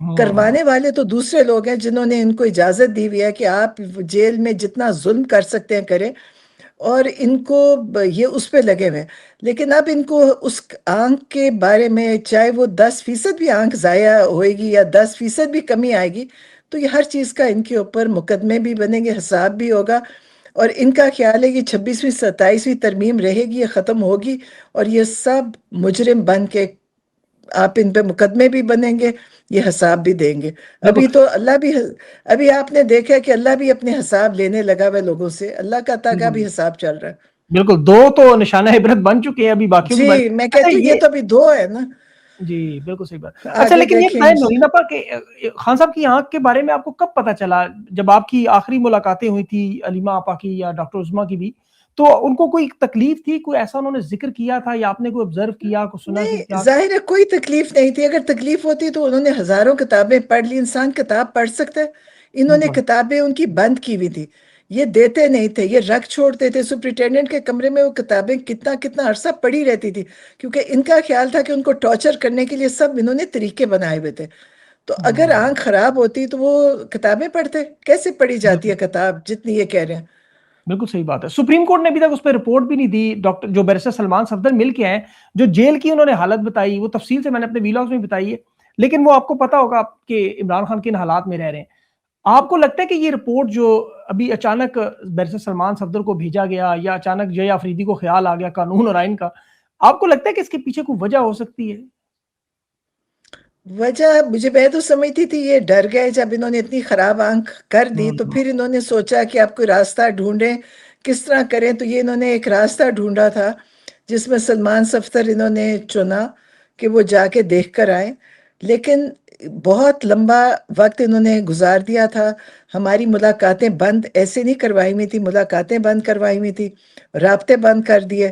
کروانے والے تو دوسرے لوگ ہیں جنہوں نے ان کو اجازت دی ہوئی ہے کہ آپ جیل میں جتنا ظلم کر سکتے ہیں کریں، اور ان کو یہ اس پہ لگے ہوئے ہیں۔ لیکن اب ان کو اس آنکھ کے بارے میں، چاہے وہ 10% بھی آنکھ ضائع ہوئے گی یا 10% بھی کمی آئے گی، تو یہ ہر چیز کا ان کے اوپر مقدمے بھی بنیں گے، حساب بھی ہوگا، اور ان کا خیال ہے کہ 26ویں 27ویں ترمیم رہے گی، یہ ختم ہوگی، اور یہ سب مجرم بن کے آپ ان پہ مقدمے بھی بنیں گے، یہ حساب بھی دیں گے۔ ابھی بالکل تو اللہ بھی، ابھی آپ نے دیکھا کہ اللہ بھی اپنے حساب لینے لگا ہوا لوگوں سے، اللہ کا تاکہ بالکل بھی حساب چل رہا ہے۔ بالکل، دو تو نشانہ عبرت بن چکے ہیں، ابھی باقیوں کے جی، بارے میں اچھا کہتی ہوں یہ یہ تو ابھی 2 ہے نا، جی بالکل صحیح بات۔ اچھا آگے لیکن یہ دیکھیں بتائیں نورین اپا کہ خان صاحب کی آنکھ کے بارے میں آپ کو کب پتا چلا؟ جب آپ کی آخری ملاقاتیں ہوئی تھی علیمہ آپا کی یا ڈاکٹر عظمیٰ کی بھی، تو ان کو کوئی تکلیف تھی، کوئی ایسا انہوں نے ذکر کیا تھا یا آپ نے کوئی آبزرو کیا، کوئی سنا کہ نہیں کیا؟ ظاہر ہے کوئی تکلیف نہیں تھی، اگر تکلیف ہوتی تو انہوں نے ہزاروں کتابیں پڑھ لی، انسان کتاب پڑھ سکتا ہے، انہوں نے بالکل کتابیں ان کی بند کی ہوئی تھی، یہ دیتے نہیں تھے، یہ رکھ چھوڑتے تھے، سپرنٹینڈنٹ کے کمرے میں وہ کتابیں کتنا کتنا عرصہ پڑھی رہتی تھی، کیونکہ ان کا خیال تھا کہ ان کو ٹارچر کرنے کے لیے سب انہوں نے طریقے بنائے ہوئے تھے۔ تو اگر ہوں، آنکھ خراب ہوتی تو وہ کتابیں پڑھتے، کیسے پڑھی جاتی بالکل ہے کتاب جتنی یہ کہہ رہے ہیں؟ بالکل صحیح بات ہے۔ سپریم کورٹ نے ابھی تک اس پہ رپورٹ بھی نہیں دی، ڈاکٹر جو بیرسٹر سلمان صفدر مل کے آئے، جو جیل کی انہوں نے حالت بتائی، وہ تفصیل سے میں نے اپنے ویلاگز میں بتائی ہے، لیکن وہ آپ کو پتا ہوگا کہ عمران خان کن حالات میں رہ رہے ہیں۔ آپ کو لگتا ہے کہ یہ رپورٹ جو ابھی اچانک بیرسٹر سلمان صفدر کو بھیجا گیا، یا اچانک جے آفریدی کو خیال آ گیا قانون اور آئین کا، آپ کو لگتا ہے کہ اس کے پیچھے کوئی وجہ ہو سکتی ہے؟ وجہ میں تو سمجھتی تھی یہ ڈر گئے جب انہوں نے اتنی خراب آنکھ کر دی، تو پھر انہوں نے سوچا کہ آپ کوئی راستہ ڈھونڈیں، کس طرح کریں، تو یہ انہوں نے ایک راستہ ڈھونڈا تھا جس میں سلمان صفدر انہوں نے چنا کہ وہ جا کے دیکھ کر آئیں، لیکن بہت لمبا وقت انہوں نے گزار دیا تھا، ہماری ملاقاتیں بند ایسے نہیں کروائی ہوئی تھی، ملاقاتیں بند کروائی ہوئی تھی، رابطے بند کر دیے،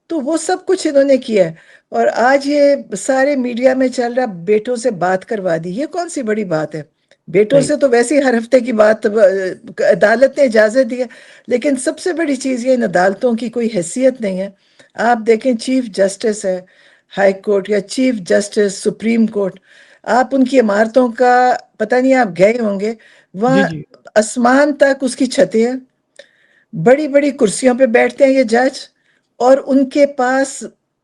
تو وہ سب کچھ انہوں نے کیا ہے۔ اور آج یہ سارے میڈیا میں چل رہا بیٹوں سے بات کروا دی، یہ کون سی بڑی بات ہے؟ بیٹوں صحیح، سے تو ویسے ہی ہر ہفتے کی بات عدالت نے اجازت دی ہے، لیکن سب سے بڑی چیز یہ ان عدالتوں کی کوئی حیثیت نہیں ہے۔ آپ دیکھیں چیف جسٹس ہے ہائی کورٹ یا چیف جسٹس سپریم کورٹ، آپ ان کی عمارتوں کا پتہ نہیں آپ گئے ہوں گے، جی وہاں جی آسمان تک اس کی چھتیں ہیں، بڑی بڑی کرسیوں پہ بیٹھتے ہیں یہ جج، اور ان کے پاس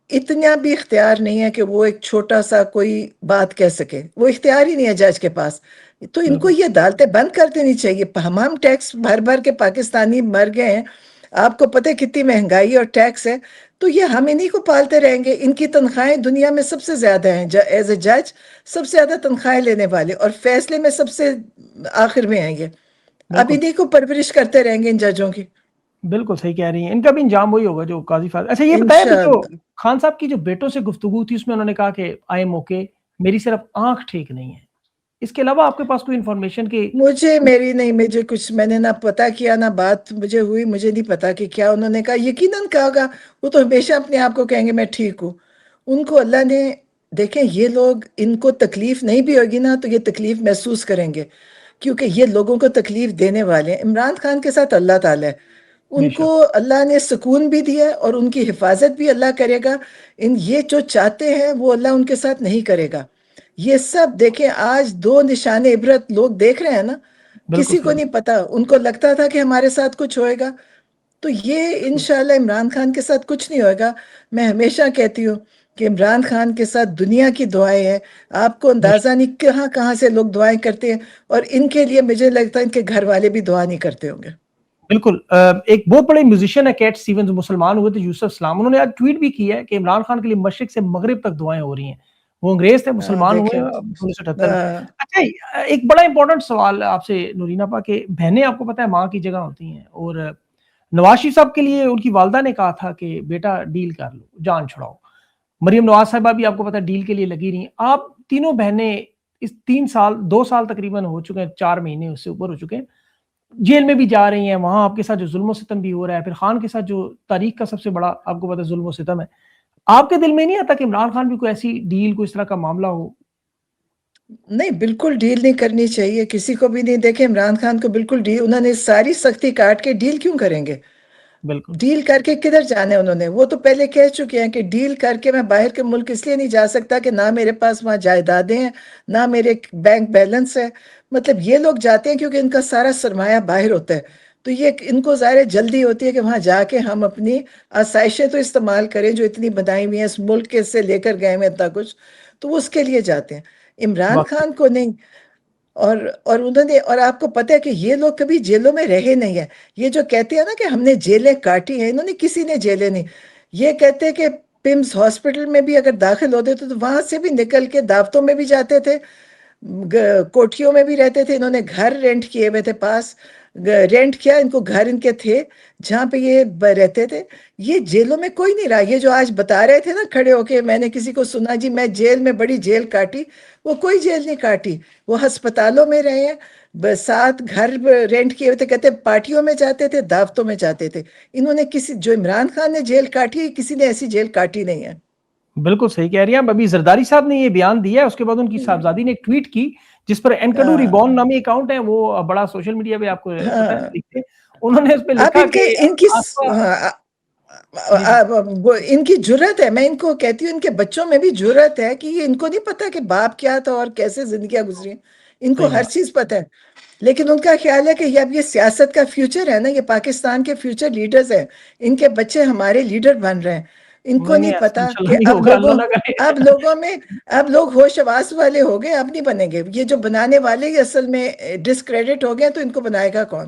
اتنا بھی اختیار نہیں ہے کہ وہ ایک چھوٹا سا کوئی بات کہہ سکے، وہ اختیار ہی نہیں ہے جج کے پاس۔ تو ان کو بالکل یہ عدالتیں بند کر دینی چاہیے، ہم ٹیکس بھر بھر کے پاکستانی مر گئے ہیں، آپ کو پتہ ہے کتنی مہنگائی اور ٹیکس ہے، تو یہ ہم انہی کو پالتے رہیں گے۔ ان کی تنخواہیں دنیا میں سب سے زیادہ ہیں، ایز اے جج سب سے زیادہ تنخواہیں لینے والے، اور فیصلے میں سب سے آخر میں ہیں یہ، اب بالکل انہی کو پرورش کرتے رہیں گے ان ججوں کی، بالکل صحیح کہہ رہی ہیں، ان کا بھی انجام وہی ہوگا جو قاضی فاضل۔ اچھا یہ بتائیں ابھی جو انشاءاللہ۔ خان صاحب کی جو بیٹوں سے گفتگو تھی، اس میں انہوں نے کہا کہ آئی ایم اوکے، میری صرف آنکھ ٹھیک نہیں ہے، اس کے علاوہ آپ کے پاس کوئی انفارمیشن کہ مجھے کچھ، میں نے نہ پتا کیا نہ بات مجھے ہوئی، مجھے نہیں پتا کہ کیا انہوں نے کہا، یقیناً کہا گا، وہ تو ہمیشہ اپنے آپ کو کہیں گے میں ٹھیک ہوں، ان کو اللہ نے، دیکھیں یہ لوگ، ان کو تکلیف نہیں بھی ہوگی نا تو یہ تکلیف محسوس کریں گے، کیونکہ یہ لوگوں کو تکلیف دینے والے ہیں۔ عمران خان کے ساتھ اللہ تعالیٰ ہے، بے ان کو شک اللہ نے سکون بھی دیا ہے اور ان کی حفاظت بھی اللہ کرے گا، یہ جو چاہتے ہیں وہ اللہ ان کے ساتھ نہیں کرے گا۔ یہ سب دیکھیں آج 2 نشان عبرت لوگ دیکھ رہے ہیں نا، بالکل کسی کو صحیح، نہیں پتا، ان کو لگتا تھا کہ ہمارے ساتھ کچھ ہوئے گا، تو یہ انشاءاللہ عمران خان کے ساتھ کچھ نہیں ہوئے گا۔ میں ہمیشہ کہتی ہوں کہ عمران خان کے ساتھ دنیا کی دعائیں ہیں، آپ کو بے شک اندازہ نہیں کہاں کہاں سے لوگ دعائیں کرتے ہیں، اور ان کے لیے مجھے لگتا ہے ان کے گھر والے بھی دعا نہیں کرتے ہوں گے۔ بالکل ایک بہت بڑے میوزیشین ہے کیٹ سٹیونز، مسلمان ہوئے تھے یوسف اسلام، انہوں نے آج ٹویٹ بھی کی ہے کہ عمران خان کے لیے مشرق سے مغرب تک دعائیں ہو رہی ہیں، وہ انگریز تھے، مسلمان ہوئے دیکھیں 1978 میں۔ اچھا ایک بڑا امپورٹنٹ سوال آپ سے نورین اپا، کہ بہنیں آپ کو پتہ ہے ماں کی جگہ ہوتی ہیں، اور نواز شریف صاحب کے لیے ان کی والدہ نے کہا تھا کہ بیٹا ڈیل کر لو، جان چھڑاؤ، مریم نواز صاحبہ بھی آپ کو پتہ ہے ڈیل کے لیے لگی رہی ہیں، آپ تینوں بہنیں اس 2 سال تقریباً ہو چکے ہیں، 4 مہینے اس سے اوپر ہو چکے ہیں، جیل میں بھی جا رہی ہیں، وہاں آپ کے ساتھ جو ظلم و ستم بھی ہو رہا ہے، پھر خان کے ساتھ جو تاریخ کا سب سے بڑا آپ کو پتہ ہے ظلم و ستم ہے، آپ کے دل میں نہیں آتا کہ عمران خان بھی کوئی ایسی ڈیل، کوئی اس طرح کا معاملہ ہو؟ نہیں، بالکل ڈیل نہیں کرنی چاہیے کسی کو بھی نہیں، دیکھیں عمران خان کو بالکل ڈیل، انہوں نے ساری سختی کاٹ کے ڈیل کیوں کریں گے؟ بالکل ڈیل کر کے کدھر جانا ہے انہوں نے؟ وہ تو پہلے کہہ چکے ہیں کہ ڈیل کر کے میں باہر کے ملک اس لیے نہیں جا سکتا کہ نہ میرے پاس وہاں جائیدادیں ہیں، نہ میرے بینک بیلنس ہے. مطلب یہ لوگ جاتے ہیں کیونکہ ان کا سارا سرمایہ باہر ہوتا ہے، تو یہ ان کو ظاہر جلدی ہوتی ہے کہ وہاں جا کے ہم اپنی آسائشیں تو استعمال کریں جو اتنی بنائی ہوئی ہیں، اس ملک کے سے لے کر گئے ہیں اتنا کچھ، تو وہ اس کے لیے جاتے ہیں. عمران واقعی خان کو نہیں. اور انہوں نے، اور آپ کو پتہ ہے کہ یہ لوگ کبھی جیلوں میں رہے نہیں ہیں. یہ جو کہتے ہیں نا کہ ہم نے جیلیں کاٹی ہیں، انہوں نے کسی نے جیلیں نہیں. یہ کہتے ہیں کہ پمز ہاسپٹل میں بھی اگر داخل ہوتے تو وہاں سے بھی نکل کے دعوتوں میں بھی جاتے تھے، کوٹھیوں میں بھی رہتے تھے. انہوں نے گھر رینٹ کیے ہوئے تھے، پاس رینٹ کیا، ان کو گھر ان کے تھے جہاں پہ یہ رہتے تھے. یہ جیلوں میں کوئی نہیں رہا. یہ جو آج بتا رہے تھے نا کھڑے ہو کے، میں نے کسی کو سنا جی میں جیل میں بڑی جیل کاٹی، وہ کوئی جیل نہیں کاٹی. وہ ہسپتالوں میں رہے ہیں، ساتھ گھر رینٹ کیے ہوئے تھے. کہتے پارٹیوں میں جاتے تھے، دعوتوں میں جاتے تھے. انہوں نے کسی، جو عمران خان نے جیل کاٹی، کسی نے ایسی جیل کاٹی نہیں ہے. بالکل صحیح کہہ رہی ہیں. ابھی زرداری صاحب نے یہ بیان دیا ہے، اس کے بعد ان کی صاحبزادی نے ایک ٹویٹ کی جس پر اینکڈو ہاں ریبون نامی اکاؤنٹ ہے، وہ بڑا سوشل میڈیا پہ آپ کو پتہ ہے ہاں. لکھتے ہیں. انہوں نے اس پہ اب لکھا کہ ان کی آپ کا ہاں، جی جی ان کی جرت ہے. میں ان کو کہتی ہوں ان کے بچوں میں بھی جرت ہے کہ یہ ان کو نہیں پتا کہ باپ کیا تھا اور کیسے زندگیاں گزری. ان کو صحیح ہر بات. چیز پتا ہے، لیکن ان کا خیال ہے کہ اب یہ سیاست کا فیوچر ہے نا، یہ پاکستان کے فیوچر لیڈرز ہیں، ان کے بچے ہمارے لیڈر بن رہے ہیں. ان کو نہیں نہیں، نہیں ایسا پتا انشاءاللہ کہ نہیں ہوگا، اللہ نہ کرے. اب لوگ ہوش حواس والے ہو گئے، اب نہیں بنیں گے. یہ جو بنانے والے ہی اصل میں ڈسکریڈٹ ہو گئے، تو ان کو بنائے گا کون؟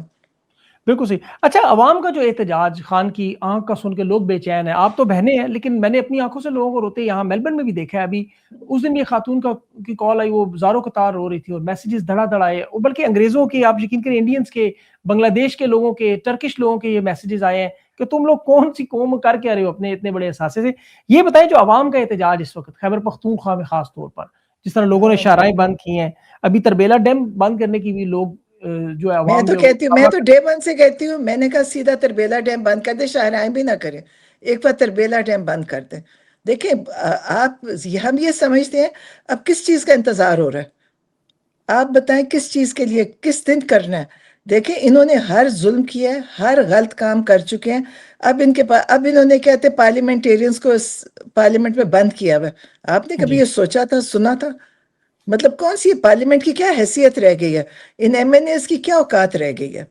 بالکل صحیح. اچھا، عوام کا جو احتجاج، خان کی آنکھ کا سن کے لوگ بے چین ہیں. آپ تو بہنیں ہیں، لیکن میں نے اپنی آنکھوں سے لوگوں کو روتے یہاں میلبرن میں بھی دیکھا ہے. ابھی اس دن یہ خاتون کی کال آئی، وہ زاروں قطار رو رہی تھی اور میسیجز دھڑا دھڑ آئے، بلکہ انگریزوں کے، آپ یقین کریں، انڈینز کے، بنگلہ دیش کے لوگوں کے، ٹرکش لوگوں کے یہ میسیجز آئے ہیں کہ تم لوگ کون سی قوم کر کے آ رہے ہو اپنے اتنے بڑے اثاثے سے. یہ بتائیں، جو عوام کا احتجاج اس وقت خیبر پختونخوا میں خاص طور پر، جس طرح لوگوں نے ہاں جی. شاہراہیں بند کی ہیں، ابھی تربیلا ڈیم بند کرنے کی بھی لوگ جو ہے میں عوام تو جو کہتی ہوں، میں تو ڈے ون سے کہتی ہوں، میں نے کہا سیدھا تربیلا ڈیم بند کر دے، شاہراہیں بھی نہ کرے، ایک بار تربیلا ڈیم بند کر دیں. دیکھیں آپ، ہم یہ سمجھتے ہیں اب کس چیز کا انتظار ہو رہا ہے؟ آپ بتائیں کس چیز کے لیے، کس دن کرنا ہے؟ دیکھیں انہوں نے ہر ظلم کیا ہے، ہر غلط کام کر چکے ہیں. اب اب انہوں نے کہتے پارلیمنٹیرینز کو پارلیمنٹ میں بند کیا ہوا ہے. آپ نے کبھی جی یہ سوچا تھا، سنا تھا؟ مطلب کون سی پارلیمنٹ کی کیا حیثیت رہ گئی ہے؟ ان ایم این ایز کی کیا اوقات رہ گئی ہے؟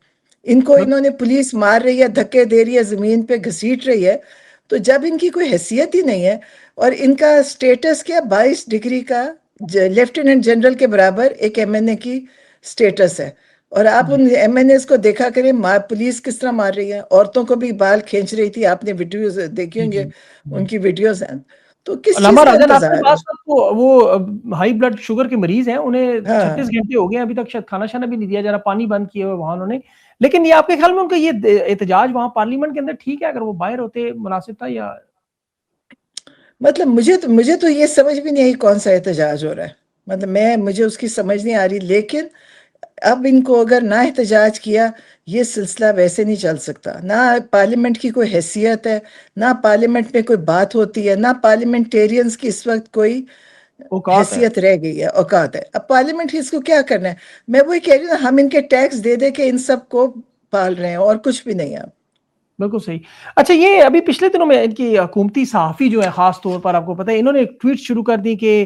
ان کو انہوں نے پولیس مار رہی ہے، دھکے دے رہی ہے، زمین پہ گھسیٹ رہی ہے. تو جب ان کی کوئی حیثیت ہی نہیں ہے، اور ان کا سٹیٹس کیا، 22 ڈگری کا لیفٹیننٹ جنرل کے برابر ایک ایم این اے کی سٹیٹس ہے. اور آپ جی ان ایم این ایز کو دیکھا کریں، پولیس کس طرح مار رہی ہے، عورتوں کو بھی بال کھینچ رہی تھی. آپ نے ویڈیوز دیکھی جی ہوں جی گے، جی. ان کی ویڈیوز ہیں. تو کس علامہ چیز کا راجن، آپ کے انتظار ہے؟ پاس وہ ہائی بلڈ شوگر کے مریض ہیں، انہیں ہاں. 36 گھنٹے ہو گئے ابھی تک شاید کھانا شانا بھی نہیں دیا جا رہا، پانی بند کیے ہوئے وہاں انہوں نے. لیکن یہ آپ کے خیال میں ان کا یہ احتجاج وہاں پارلیمنٹ کے اندر ٹھیک ہے؟ اگر وہ باہر ہوتے مناسب تھا یا؟ مطلب مجھے تو یہ سمجھ بھی نہیں آئی کون سا احتجاج ہو رہا ہے. مطلب مجھے اس کی سمجھ نہیں آ رہی. لیکن اب ان کو اگر نہ احتجاج کیا، یہ سلسلہ ویسے نہیں چل سکتا. نہ پارلیمنٹ کی کوئی حیثیت ہے، نہ پارلیمنٹ میں کوئی بات ہوتی ہے، نہ پارلیمنٹیرینز کی اس وقت کوئی اوقات ہے. حیثیت رہ گئی ہے، اوقات ہے. اب پارلیمنٹ کی اس کو کیا کرنا ہے؟ میں وہی کہہ رہی ہوں، ہم ان کے ٹیکس دے دے کے ان سب کو پال رہے ہیں، اور کچھ بھی نہیں ہے. بالکل صحیح. اچھا، یہ ابھی پچھلے دنوں میں ان کی حکومتی صحافی جو ہے، خاص طور پر آپ کو پتہ ہے، انہوں نے ایک ٹویٹ شروع کر دی کہ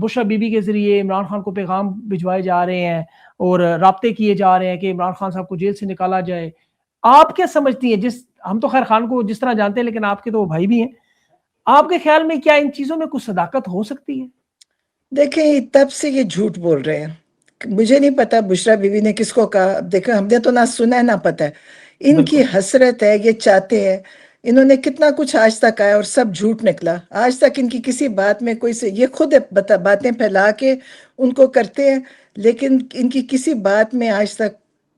بشرا بی بی کے ذریعے عمران خان کو پیغام بھجوائے جا رہے ہیں اور رابطے کیے جا رہے ہیں کہ عمران خان صاحب کو جیل سے نکالا جائے. آپ کیا سمجھتی ہیں؟ ہم تو خیر خان کو جس طرح جانتے ہیں، لیکن آپ کے تو وہ بھائی بھی ہیں. آپ کے خیال میں کیا ان چیزوں میں کچھ صداقت ہو سکتی ہے؟ دیکھیں تب سے یہ جھوٹ بول رہے ہیں. مجھے نہیں پتا بشرا بی بی نے کس کو کہا. اب دیکھیں، ہم نے تو نہ سنا ہے نہ پتا ہے. ان بالکل کی حسرت ہے، یہ چاہتے ہیں. انہوں نے کتنا کچھ آج تک آیا اور سب جھوٹ نکلا. آج تک ان کی کسی بات میں یہ خود باتیں پھیلا کے ان کو کرتے ہیں، لیکن ان کی کسی بات میں آج تک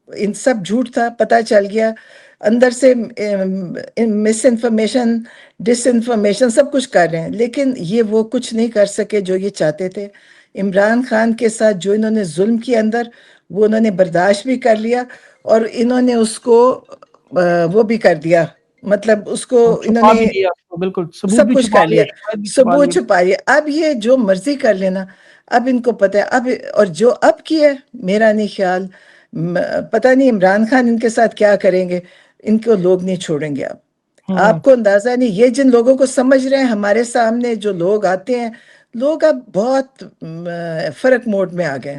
ان سب جھوٹ تھا. پتہ چل گیا اندر سے مس انفارمیشن، ڈس انفارمیشن سب کچھ کر رہے ہیں، لیکن یہ وہ کچھ نہیں کر سکے جو یہ چاہتے تھے. عمران خان کے ساتھ جو انہوں نے ظلم کیا اندر، وہ انہوں نے برداشت بھی کر لیا، اور انہوں نے اس کو وہ بھی کر دیا. مطلب اس کو اور انہوں چھپا نے بھی دیا اس کو، بالکل ثبوت سب بھی کچھ چھپا کر لیے، لیا، شاید بھی چھپا ثبوت لیے. چھپائیے. اب یہ جو مرضی کر لینا. اب ان کو پتہ ہے اب، اور جو اب کیا ہے، میرا نہیں خیال، پتہ نہیں عمران خان ان کے ساتھ کیا کریں گے. ان کو لوگ نہیں چھوڑیں گے. ہوں آپ کو اندازہ نہیں، یہ جن لوگوں کو سمجھ رہے ہیں ہمارے سامنے جو لوگ آتے ہیں، لوگ اب بہت فرق موڈ میں آ گئے.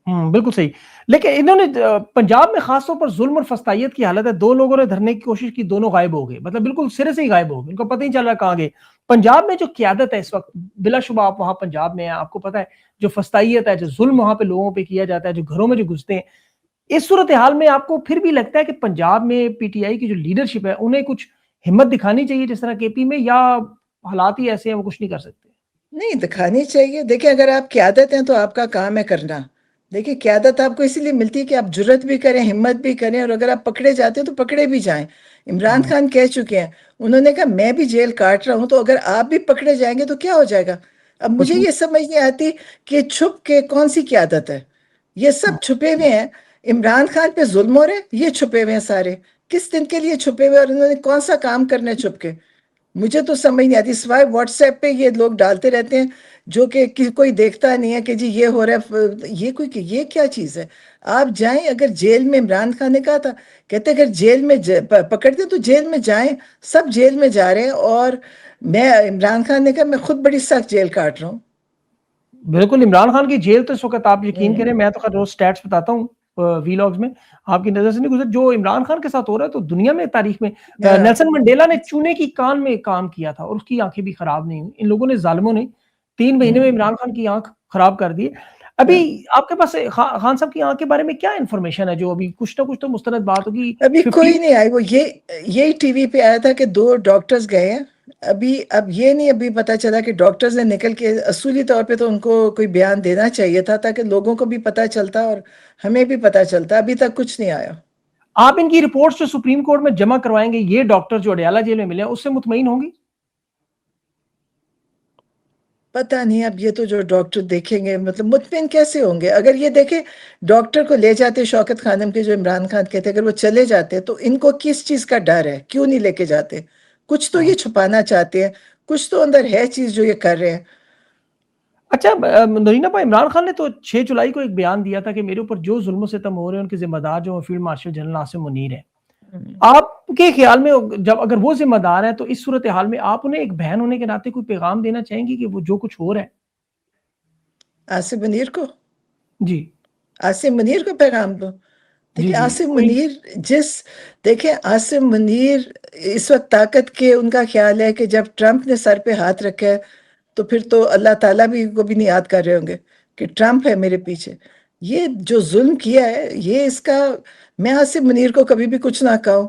بالکل صحیح. لیکن انہوں نے پنجاب میں خاص طور پر ظلم اور فسطائیت کی حالت ہے. 2 لوگوں نے دھرنے کی کوشش کی، دونوں غائب ہو گئے، مطلب بالکل سرے سے ہی غائب ہو گئے، ان کو پتہ ہی چل رہا کہاں گئے. پنجاب میں جو قیادت ہے اس وقت، بلا شبہ آپ وہاں پنجاب میں ہیں، آپ کو پتہ ہے جو فسطائیت ہے، جو ظلم وہاں پہ لوگوں پہ کیا جاتا ہے، جو گھروں میں جو گھستے ہیں، اس صورتحال میں آپ کو پھر بھی لگتا ہے کہ پنجاب میں پی ٹی آئی کی جو لیڈرشپ ہے انہیں کچھ ہمت دکھانی چاہیے جس طرح کے پی میں، یا حالات ہی ایسے ہیں وہ کچھ نہیں کر سکتے؟ نہیں، دکھانی چاہیے. دیکھیں اگر آپ قیادت ہیں تو آپ کا کام ہے کرنا. دیکھیں قیادت آپ کو اسی لیے ملتی ہے کہ آپ جرت بھی کریں، ہمت بھی کریں، اور اگر آپ پکڑے جاتے ہیں تو پکڑے بھی جائیں. عمران خان کہہ چکے ہیں، انہوں نے کہا میں بھی جیل کاٹ رہا ہوں، تو اگر آپ بھی پکڑے جائیں گے تو کیا ہو جائے گا؟ اب کچھ مجھے نہیں. یہ سمجھ نہیں آتی کہ چھپ کے کون سی قیادت ہے. یہ سب چھپے ہوئے ہیں. عمران خان پہ ظلم ہو رہے ہیں، یہ چھپے ہوئے ہیں سارے. کس دن کے لیے چھپے ہوئے، اور انہوں نے کون سا کام کرنا ہے چھپ کے؟ مجھے تو سمجھ نہیں آتی. سوائے واٹس ایپ پہ یہ لوگ ڈالتے رہتے ہیں جو کہ کوئی دیکھتا نہیں ہے کہ جی یہ ہو رہا ہے. یہ کیا چیز ہے؟ آپ جائیں. اگر جیل میں، عمران خان نے کہا تھا، کہتے اگر جیل میں پکڑتے تو جیل میں جائیں. سب جیل میں جا رہے ہیں، اور عمران خان نے کہا میں خود بڑی سخت جیل کاٹ رہا ہوں. بالکل. عمران خان کی جیل تو اس وقت آپ یقین کریں، میں تو خیر روز سٹیٹس بتاتا ہوں وی لاگز میں، آپ کی نظر سے نہیں گزر. جو عمران خان کے ساتھ ہو رہا ہے تو دنیا میں، تاریخ میں، نیلسن منڈیلا نے چونے کی کان میں کام کیا تھا اور اس کی آنکھیں بھی خراب نہیں ہوئی. ان لوگوں نے، ظالموں نے 3 مہینے میں عمران خان کی آنکھ خراب کر دی. ابھی آپ کے پاس خان صاحب کی آنکھ کے بارے میں کیا انفارمیشن ہے؟ جو ابھی کچھ نہ کچھ تو مستند بات ہوگی. ابھی کوئی نہیں آئی. وہ یہی ٹی وی پہ آیا تھا کہ 2 ڈاکٹرز گئے ہیں. اب یہ نہیں ابھی پتا چلا کہ ڈاکٹرز نے نکل کے، اصولی طور پہ تو ان کو کوئی بیان دینا چاہیے تھا تاکہ لوگوں کو بھی پتا چلتا اور ہمیں بھی پتا چلتا. ابھی تک کچھ نہیں آیا. آپ ان کی رپورٹس جو سپریم کورٹ میں جمع کروائیں گے، یہ ڈاکٹر جو اڈیالہ جیل میں ملے ہیں، اس سے مطمئن ہوں گی؟ پتہ نہیں. اب یہ تو جو ڈاکٹر دیکھیں گے، مطلب مطمئن کیسے ہوں گے؟ اگر یہ دیکھیں ڈاکٹر کو لے جاتے شوکت خانم کے، جو عمران خان کہتے، اگر وہ چلے جاتے تو ان کو کس چیز کا ڈر ہے؟ کیوں نہیں لے کے جاتے؟ کچھ تو یہ چھپانا چاہتے ہیں، کچھ تو اندر ہے چیز جو یہ کر رہے ہیں. اچھا نورینہ بھائی، عمران خان نے تو 6 جولائی کو ایک بیان دیا تھا کہ میرے اوپر جو ظلم و ستم ہو رہے ہیں ان کے ذمہ دار جو field marshal general Asim Munir ہے. آپ کے خیال میں جب اگر وہ ذمہ دار ہیں تو اس صورتحال میں آپ انہیں ایک بہن ہونے کے ناطے کوئی پیغام دینا چاہیں گی کہ وہ جو کچھ ہو رہا ہے؟ عاصم منیر کو؟ جی عاصم منیر کو پیغام دو. جی دیکھیں جی عاصم منیر دیکھیں عاصم منیر اس وقت طاقت کے، ان کا خیال ہے کہ جب ٹرمپ نے سر پہ ہاتھ رکھا ہے تو پھر تو اللہ تعالیٰ کو بھی نہیں یاد کر رہے ہوں گے کہ ٹرمپ ہے میرے پیچھے. یہ جو ظلم کیا ہے، یہ اس کا، میں عاصم منیر کو کبھی بھی کچھ نہ کہوں.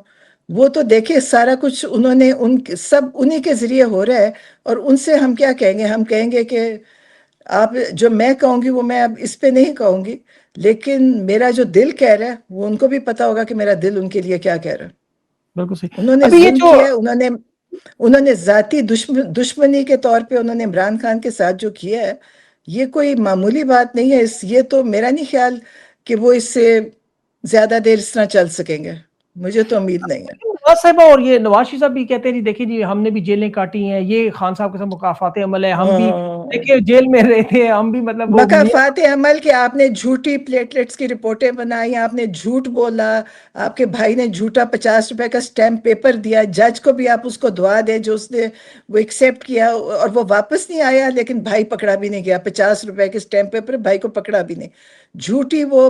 وہ تو دیکھیں سارا کچھ انہوں نے، سب انہی کے ذریعے ہو رہا ہے. اور ان سے ہم کیا کہیں گے؟ ہم کہیں گے کہ آپ جو میں کہوں گی وہ میں اب اس پہ نہیں کہوں گی، لیکن میرا جو دل کہہ رہا ہے وہ ان کو بھی پتا ہوگا کہ میرا دل ان کے لیے کیا کہہ رہا ہے. بالکل صحیح. انہوں نے ابھی یہ ظلم جو کیا ہے. انہوں نے ذاتی دشمنی کے طور پہ انہوں نے عمران خان کے ساتھ جو کیا ہے، یہ کوئی معمولی بات نہیں ہے. یہ تو میرا نہیں خیال کہ وہ اس سے زیادہ دیر اس طرح چل سکیں گے. مجھے تو امید نہیں ہے. نواز صاحبہ اور یہ نواز شریف صاحب بھی کہتے ہیں جی دیکھیں جی ہم نے بھی جیلیں کاٹی ہیں، یہ خان صاحب کے ساتھ مکافات عمل ہے، ہم بھی دیکھیں جیل میں رہے تھے، ہم بھی مطلب وہ مکافات عمل کہ آپ نے جھوٹی پلیٹلیٹس کی رپورٹیں بنائی، آپ نے جھوٹ بولا، آپ کے بھائی نے جھوٹا 50 روپے کا سٹیمپ پیپر دیا، جج کو بھی آپ اس کو دعا دے جو اس نے وہ ایکسیپٹ کیا اور وہ واپس نہیں آیا، لیکن بھائی پکڑا بھی نہیں گیا. 50 روپے کے سٹیمپ پیپر، بھائی کو پکڑا بھی نہیں. جھوٹی وہ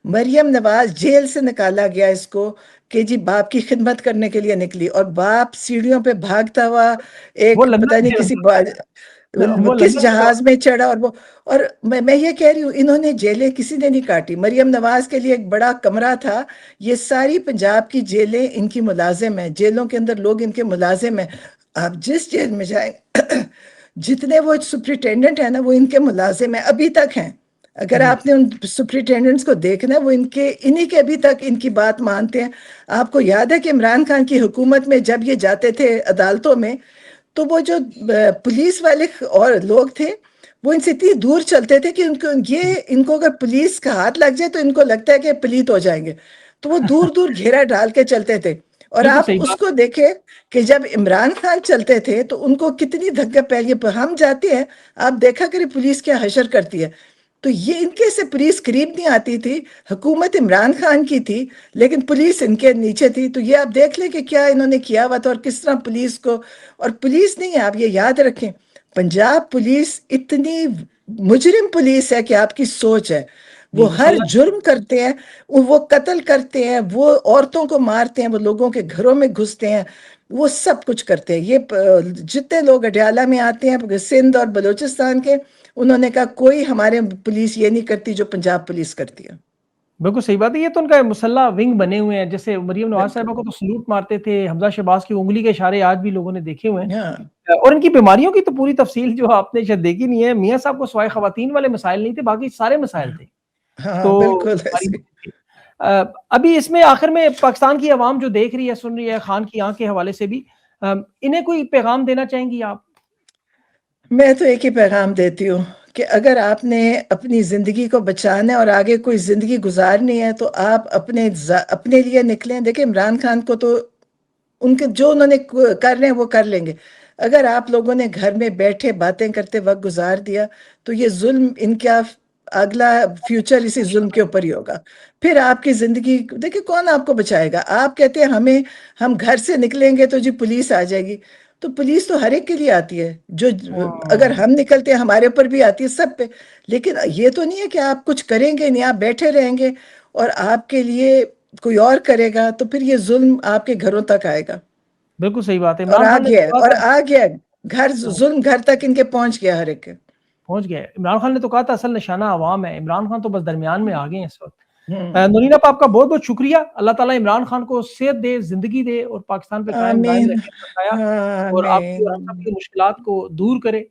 مریم نواز جیل سے نکالا گیا اس کو کہ جی باپ کی خدمت کرنے کے لیے نکلی، اور باپ سیڑھیوں پہ بھاگتا ہوا ایک پتہ نہیں کس جہاز میں چڑھا. اور میں یہ کہہ رہی ہوں انہوں نے جیلیں کسی نے نہیں کاٹی. مریم نواز کے لیے ایک بڑا کمرہ تھا. یہ ساری پنجاب کی جیلیں ان کی ملازم ہیں، جیلوں کے اندر لوگ ان کے ملازم ہیں. آپ جس جیل میں جائیں جتنے وہ سپرنٹینڈنٹ ہیں نا وہ ان کے ملازم ہیں، ابھی تک ہیں. اگر آپ نے ان سپرنٹینڈنٹس کو دیکھنا ہے، وہ انہی کے ابھی تک ان کی بات مانتے ہیں. آپ کو یاد ہے کہ عمران خان کی حکومت میں جب یہ جاتے تھے عدالتوں میں تو وہ جو پولیس والے اور لوگ تھے وہ ان سے اتنی دور چلتے تھے کہ ان کو اگر پولیس کا ہاتھ لگ جائے تو ان کو لگتا ہے کہ پلیت ہو جائیں گے، تو وہ دور دور گھیرا ڈال کے چلتے تھے. اور بالکل آپ صحیح اس بات. کو دیکھیں کہ جب عمران خان چلتے تھے تو ان کو کتنی دھکا پہلی ہم جاتے ہیں، آپ دیکھا کریں پولیس کیا حشر کرتی ہے. تو یہ ان کے سے پولیس قریب نہیں آتی تھی. حکومت عمران خان کی تھی لیکن پولیس ان کے نیچے تھی. تو یہ آپ دیکھ لیں کہ کیا انہوں نے کیا ہوا تھا اور کس طرح پولیس کو. اور پولیس نہیں ہے, آپ یہ یاد رکھیں, پنجاب پولیس اتنی مجرم پولیس ہے کہ آپ کی سوچ ہے. جی وہ ہر مسلح جرم کرتے ہیں, وہ قتل کرتے ہیں, وہ عورتوں کو مارتے ہیں, وہ لوگوں کے گھروں میں گھستے ہیں, وہ سب کچھ کرتے ہیں. یہ جتنے لوگ اڈیالہ میں آتے ہیں سندھ اور بلوچستان کے, انہوں نے کہا کوئی ہمارے پولیس یہ نہیں کرتی جو پنجاب پولیس کرتی ہے. بالکل صحیح بات ہے. یہ تو ان کا مسلح ونگ بنے ہوئے ہیں, جیسے مریم نواز بالکل صاحبہ کو تو سلوٹ مارتے تھے, حمزہ شہباز کی انگلی کے اشارے آج بھی لوگوں نے دیکھے ہوئے ہیں. ہاں اور ان کی بیماریوں کی تو پوری تفصیل جو آپ نے شاید دیکھی نہیں ہے. میاں صاحب کو سوائے خواتین والے مسائل نہیں تھے, باقی سارے مسائل تھے. ہاں تو بالکل بیماری ایسے. ہوتی تھی. ابھی اس میں آخر میں پاکستان کی عوام جو دیکھ رہی ہے, سن رہی ہے, خان کی آنکھ کے حوالے سے بھی انہیں کوئی پیغام دینا چاہیں گی آپ؟ میں تو ایک ہی پیغام دیتی ہوں کہ اگر آپ نے اپنی زندگی کو بچانا ہے اور آگے کوئی زندگی گزارنی ہے تو آپ اپنے لیے نکلیں. دیکھیں عمران خان کو تو ان کے جو انہوں نے کر رہے ہیں وہ کر لیں گے. اگر آپ لوگوں نے گھر میں بیٹھے باتیں کرتے وقت گزار دیا تو یہ ظلم, ان کا اگلا فیوچر اسی ظلم کے اوپر ہی ہوگا. پھر آپ کی زندگی دیکھیں کون آپ کو بچائے گا. آپ کہتے ہیں ہم گھر سے نکلیں گے تو جی پولیس آ جائے گی. تو پولیس تو ہر ایک کے لیے آتی ہے, جو اگر ہم نکلتے ہیں ہمارے اوپر بھی آتی ہے, سب پہ. لیکن یہ تو نہیں ہے کہ آپ کچھ کریں گے نہیں, آپ بیٹھے رہیں گے اور آپ کے لیے کوئی اور کرے گا تو پھر یہ ظلم آپ کے گھروں تک آئے گا. بالکل صحیح بات ہے. اور عمران آ خان نے گیا تو ہے, کہا اور تھا, آ گیا ہے. ظلم گھر تک ان کے پہنچ گیا ہر ایک کے. پہنچ گیا ہے. عمران خان نے تو کہا تھا اصل نشانہ عوام ہے. عمران خان تو بس درمیان میں آ گئے ہیں اس وقت. نورین آپ کا بہت بہت شکریہ. اللہ تعالیٰ عمران خان کو صحت دے, زندگی دے اور پاکستان پہ قائم دائم آمین. رکھے, بتایا, اور آپ کی اور ہم سب آمین. کی مشکلات کو دور کرے.